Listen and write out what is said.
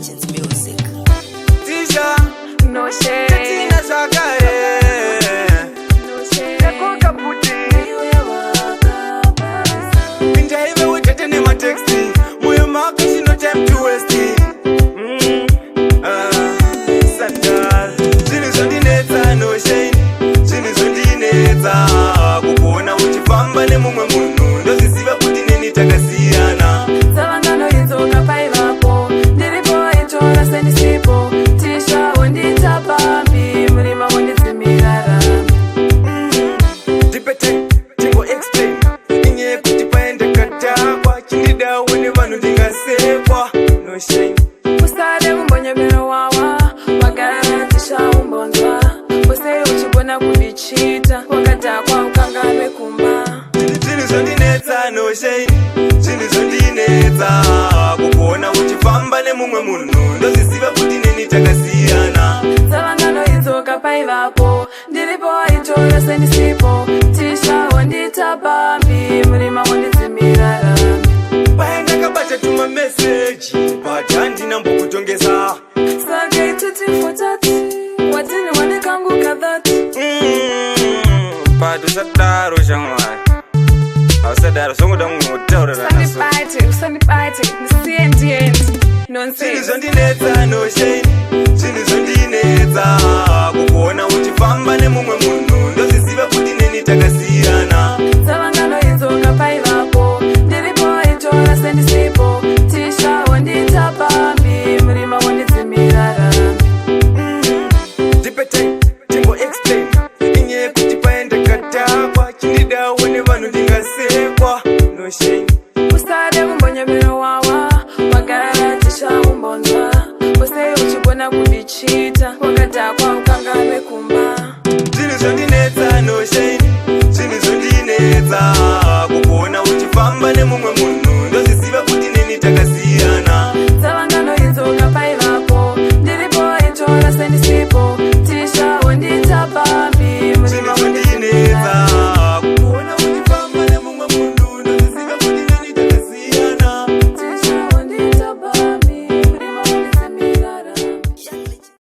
Legends Music. Tisha, No shade. Tina Zagare. No shade. Yakoka puti. Pinja hive wetete ne ma texti. Moyo mako shino time to waste. Sandal. Chini zondinetsa no shade. Chini zondinetsa. Kukuona uchifamba ne mumwe munhu. Ndozisiva kuti neni takasiyana. Zavangano yinzoka paivapo. Ndiripo itora sendisipo. Tisha wonditapa mbi. Murima wonditsimira. Dipete, tingo explain. Inye kuti paende katakwa. Chindida wene vanu ndingasekwa. No shame. Usale umbonyebero wawa. Wagara tisha umbonzwa. Use uchibona kubichita. Wakatakwa ukangabe kumba. Chini zondinetsa no shame. Chini zondinetsa. Kukuona uchifamba ne mumwe munhu. Ndozisiva kuti neni takasiyana. Zavangano yinzoka paivapo. Ndiripo itora sendisipo. Tisha wonditapa mbi. Murima wonditsimira. Paenda kabata tuma message. But handina mbokutongesa. Saka ituti futati. Watini wanekangu kadhati. But usadaro shamwari. Ausadaro songoda mutaura naso. Usandipate. Nisiye nonsense. Chini zondinetsa no shame. Chini zondinetsa. Kukuona uchifamba ne mumwe munhu. Ndozisiva kuti neni takasiyana. Zavangano yinzoka paivapo. Ndiripo itora sendisipo. Tisha wonditapa mbi. Murima wonditsimira. Dipete, tingo explain. Inye kuti paende katakwa. Chindida wene vanu ndingasekwa. No shame. Usale umbonyebero wawa. Wagara tisha umbonzwa. Use uchibona kubichita. Wakatakwa